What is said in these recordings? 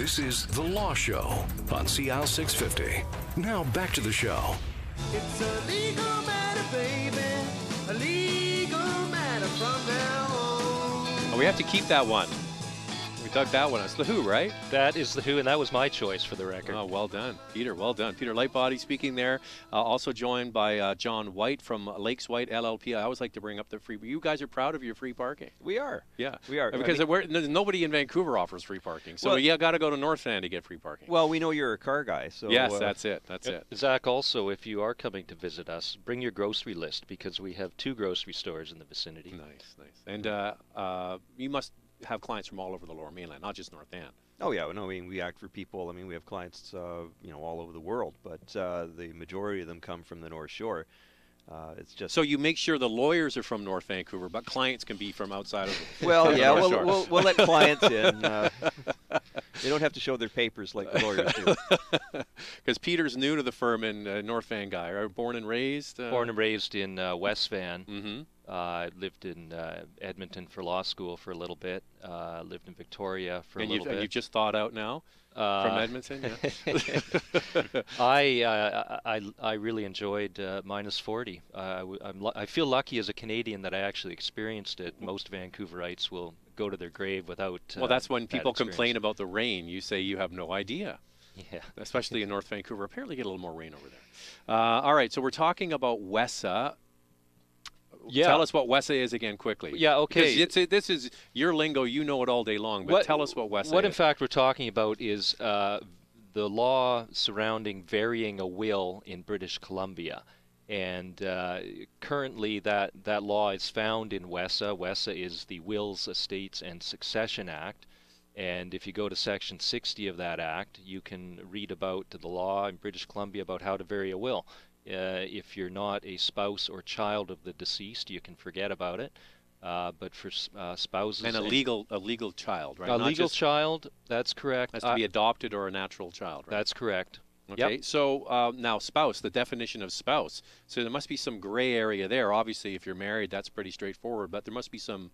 This is The Law Show on CL 650. Now back to the show. It's a legal matter, baby. A legal matter from now on. Oh, we have to keep that one. We dug that one. It's The Who, right? That is The Who, and that was my choice for the record. Oh, well done, Peter. Well done. Peter Lightbody speaking there. Also joined by John White from LakesWhyteLLP. I always like to bring up the free. You guys are proud of your free parking. We are. Yeah, we are. Because nobody in Vancouver offers free parking, so you got to go to North Van to get free parking. Well, we know you're a car guy, so yes, that's it. That's it. Zach, also, if you are coming to visit us, bring your grocery list because we have 2 grocery stores in the vicinity. Nice, nice. And you must have clients from all over the Lower Mainland, not just North Van. Oh yeah, no, I mean we act for people. I mean we have clients, all over the world, but the majority of them come from the North Shore. It's just so you make sure the lawyers are from North Vancouver, but clients can be from outside of the well, yeah, North Shore. we'll let clients in. They don't have to show their papers like the lawyers do. Because Peter's new to the firm and North Van guy. Are born and raised? Born and raised in West Van. Mm-hmm. I lived in Edmonton for law school for a little bit. Lived in Victoria for a little bit. And you've just thawed out now from Edmonton? Yeah. I really enjoyed -40. I feel lucky as a Canadian that I actually experienced it. Most Vancouverites will go to their grave without well, that's when people complain about the rain. You say you have no idea. Yeah. Especially in North Vancouver. Apparently get a little more rain over there. All right, so we're talking about WESA. Yeah. Tell us what WESA is again quickly. Yeah, okay. Because this is your lingo, you know it all day long, but tell us what WESA is. What in fact we're talking about is the law surrounding varying a will in British Columbia. And currently that law is found in WESA. WESA is the Wills, Estates and Succession Act. And if you go to Section 60 of that act, you can read about the law in British Columbia about how to vary a will. If you're not a spouse or child of the deceased, you can forget about it. But for spouses and a legal child, right? A legal child, that's correct. Has to be adopted or a natural child, right? That's correct. Okay, yep. So now spouse, the definition of spouse. So there must be some gray area there. Obviously, if you're married, that's pretty straightforward. But there must be some.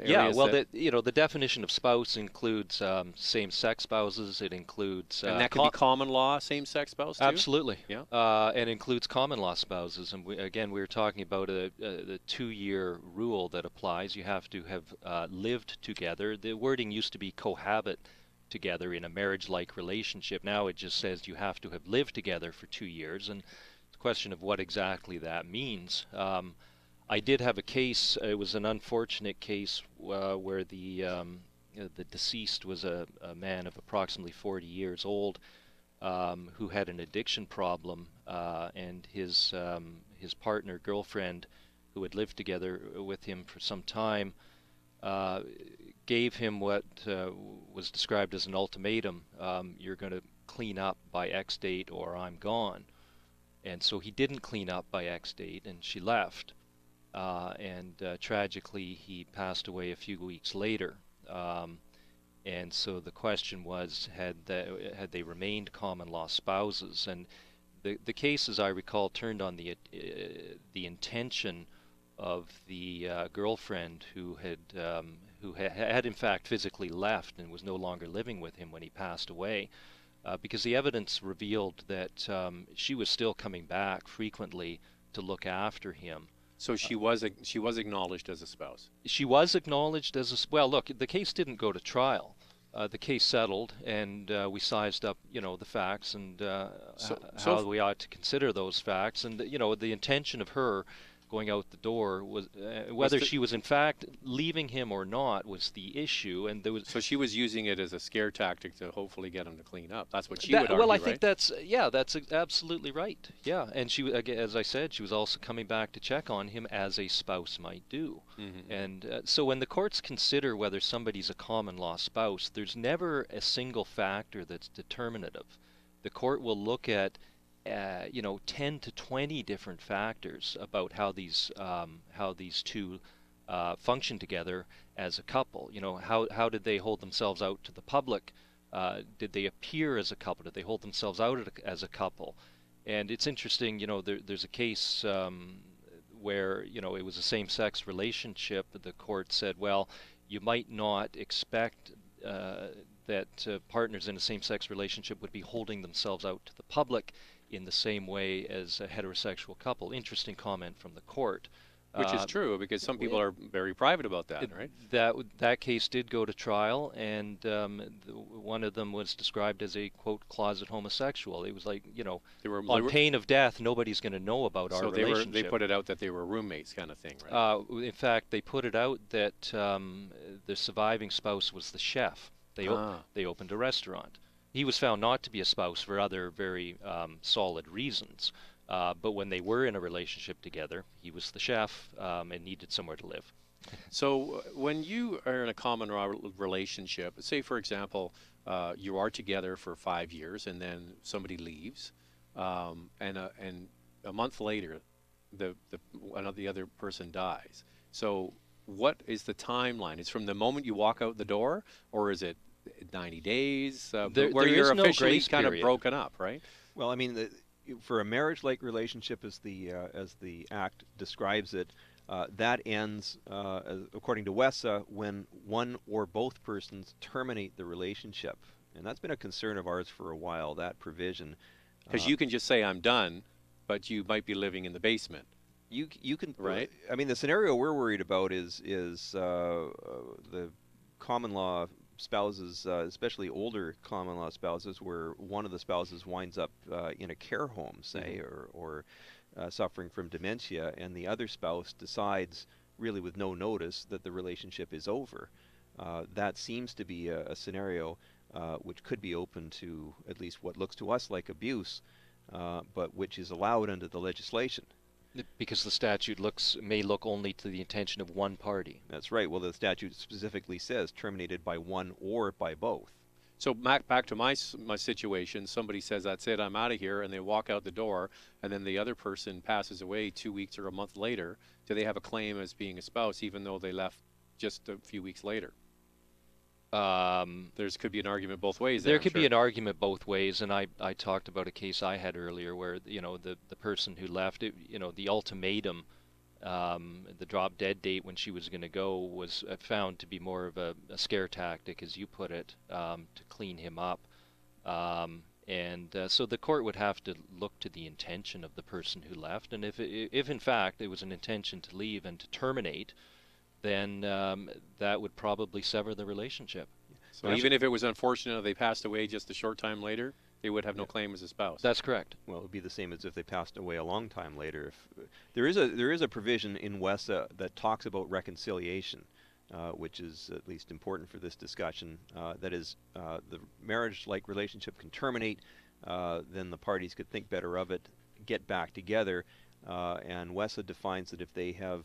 Yeah, well, the definition of spouse includes same-sex spouses. It includes and that can be common law same-sex spouse too? Absolutely. Yeah. And includes common law spouses. And we were talking about the 2-year rule that applies. You have to have lived together. The wording used to be cohabit together in a marriage-like relationship. Now it just says you have to have lived together for 2 years. And it's a question of what exactly that means. I did have a case. It was an unfortunate case where the deceased was a man of approximately 40 years old who had an addiction problem, and his partner, girlfriend, who had lived together with him for some time, gave him what was described as an ultimatum: "You're going to clean up by X date, or I'm gone." And so he didn't clean up by X date, and she left. And tragically, he passed away a few weeks later. And so the question was, had they remained common law spouses? And the case, as I recall, turned on the intention of the girlfriend who had in fact physically left and was no longer living with him when he passed away, because the evidence revealed that she was still coming back frequently to look after him. So she was acknowledged as a spouse. She was acknowledged as a well. Look, the case didn't go to trial. The case settled, and we sized up, the facts and how we ought to consider those facts. And the intention of her going out the door was whether she was in fact leaving him or not was the issue. And there was so she was using it as a scare tactic to hopefully get him to clean up. That's what she would argue, well, I right? think that's absolutely right. Yeah, and she, as I said, she was also coming back to check on him as a spouse might do. Mm-hmm. And so when the courts consider whether somebody's a common law spouse, there's never a single factor that's determinative. The court will look at 10 to 20 different factors about how these two function together as a couple. How did they hold themselves out to the public? Did they appear as a couple? Did they hold themselves out as a couple? And it's interesting, there's a case where, it was a same-sex relationship. The court said, well, you might not expect that partners in a same-sex relationship would be holding themselves out to the public in the same way as a heterosexual couple. Interesting comment from the court. Which is true, because some people are very private about that, right? That case did go to trial, and one of them was described as a, quote, closet homosexual. It was like, you know, on pain of death, nobody's going to know about our relationship. So they put it out that they were roommates kind of thing, right? In fact, they put it out that the surviving spouse was the chef. They opened a restaurant. He was found not to be a spouse for other very solid reasons. But when they were in a relationship together, he was the chef and needed somewhere to live. So when you are in a common law relationship, say, for example, you are together for 5 years and then somebody leaves, and a month later, the other person dies. So what is the timeline? It's from the moment you walk out the door, or is it 90 days where you're officially kind of broken up, right? Well, I mean, for a marriage-like relationship, as the Act describes it, that ends, according to WESA, when one or both persons terminate the relationship. And that's been a concern of ours for a while, that provision. Because you can just say, I'm done, but you might be living in the basement. You can, right? I mean, the scenario we're worried about is the common law spouses, especially older common law spouses, where one of the spouses winds up in a care home, say, or suffering from dementia, and the other spouse decides, really with no notice, that the relationship is over. That seems to be a scenario which could be open to at least what looks to us like abuse, but which is allowed under the legislation. Because the statute may look only to the intention of one party. That's right. Well, the statute specifically says terminated by one or by both. So back to my situation, somebody says, that's it, I'm out of here, and they walk out the door, and then the other person passes away 2 weeks or a month later. Do they have a claim as being a spouse, even though they left just a few weeks later? There could be an argument both ways. There could be an argument both ways, and I talked about a case I had earlier where, you know, the person who left, the ultimatum, the drop dead date when she was going to go was found to be more of a scare tactic, as you put it, to clean him up. So the court would have to look to the intention of the person who left, and if in fact it was an intention to leave and to terminate, then that would probably sever the relationship. So even if it was unfortunate they passed away just a short time later, they would have no claim as a spouse. That's correct. Well, it would be the same as if they passed away a long time later. If there is a provision in WESA that talks about reconciliation, which is at least important for this discussion. That is, the marriage-like relationship can terminate, then the parties could think better of it, get back together. And WESA defines that if they have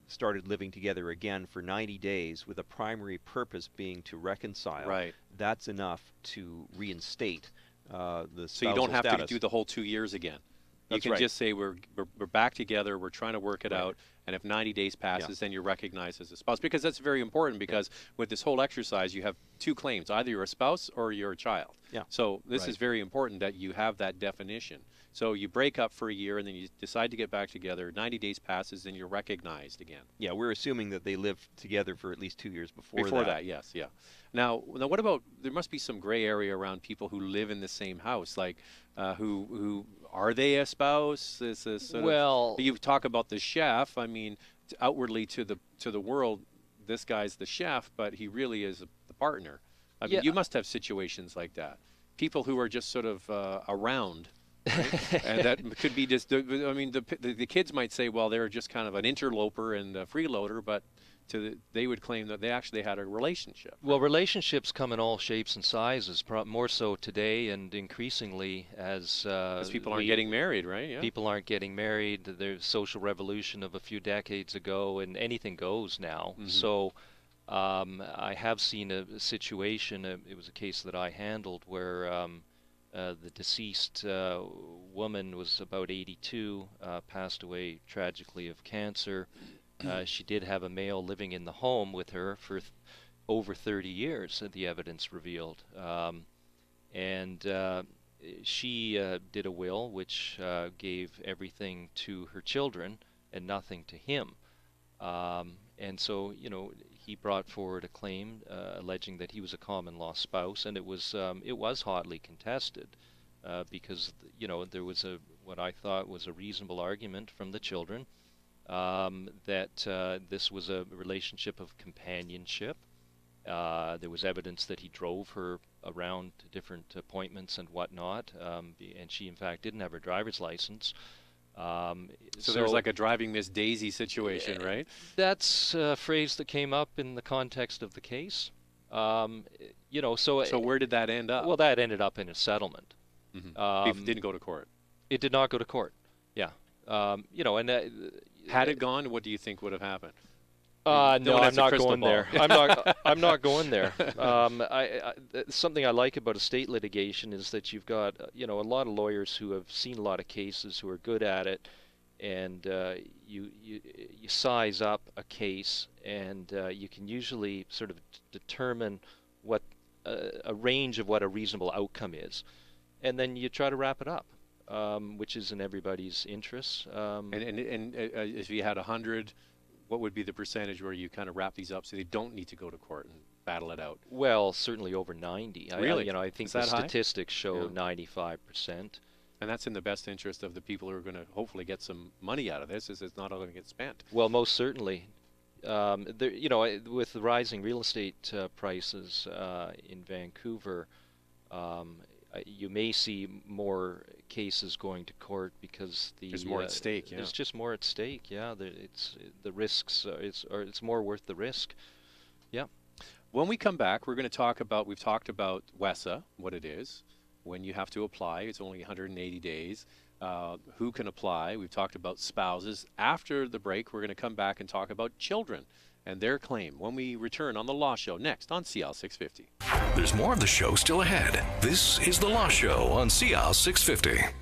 started living together again for 90 days with a primary purpose being to reconcile, right, that's enough to reinstate the spousal So you don't have status. to do the whole 2 years again. That's you can right. just say we're back together, we're trying to work it out, and if 90 days passes, then you're recognized as a spouse. Because that's very important, because with this whole exercise, you have two claims. Either you're a spouse or you're a child. Yeah. So this is very important that you have that definition. So you break up for a year, and then you decide to get back together. 90 days passes, and you're recognized again. Yeah, we're assuming that they lived together for at least 2 years before that. Before that, yes, yeah. Now, what about, there must be some gray area around people who live in the same house, like who are they a spouse? Is this sort of, you talk about the chef. I mean, outwardly to the world, this guy's the chef, but he really is the partner. I mean, you must have situations like that. People who are just sort of around. Right? And that could be just, I mean, the kids might say, well, they're just kind of an interloper and a freeloader, but they would claim that they actually had a relationship. Well, relationships come in all shapes and sizes, more so today and increasingly as people aren't getting married, right? Yeah. People aren't getting married. There's social revolution of a few decades ago, and anything goes now. Mm-hmm. So I have seen a situation, it was a case that I handled, where the deceased woman was about 82, passed away tragically of cancer. She did have a male living in the home with her for over 30 years, the evidence revealed. She did a will which gave everything to her children and nothing to him. And so, you know, he brought forward a claim alleging that he was a common law spouse, and it was hotly contested because there was what I thought was a reasonable argument from the children that this was a relationship of companionship. There was evidence that he drove her around to different appointments and whatnot, and she in fact didn't have her driver's license. So there's like a driving Miss Daisy situation, right? That's a phrase that came up in the context of the case. So where did that end up? Well, that ended up in a settlement. It didn't go to court. It did not go to court. Yeah. Had it gone, what do you think would have happened? No, I'm not going there. I'm not going there. Something I like about estate litigation is that you've got a lot of lawyers who have seen a lot of cases, who are good at it, and you size up a case, and you can usually sort of determine what a range of what a reasonable outcome is, and then you try to wrap it up, which is in everybody's interests. And if you had 100. What would be the percentage where you kind of wrap these up so they don't need to go to court and battle it out? Well, certainly over 90. Really? I think the statistics show 95%. And that's in the best interest of the people who are going to hopefully get some money out of this, is it's not all going to get spent. Well, most certainly. With the rising real estate prices in Vancouver, you may see more cases going to court because there's more at stake. Yeah, there's just more at stake. Yeah, the risks. It's more worth the risk. Yeah. When we come back, we're going to talk about. We've talked about WESA, what it is, when you have to apply. It's only 180 days. Who can apply? We've talked about spouses. After the break, we're going to come back and talk about children and their claim when we return on The Law Show next on CL 650. There's more of the show still ahead. This is The Law Show on CL 650.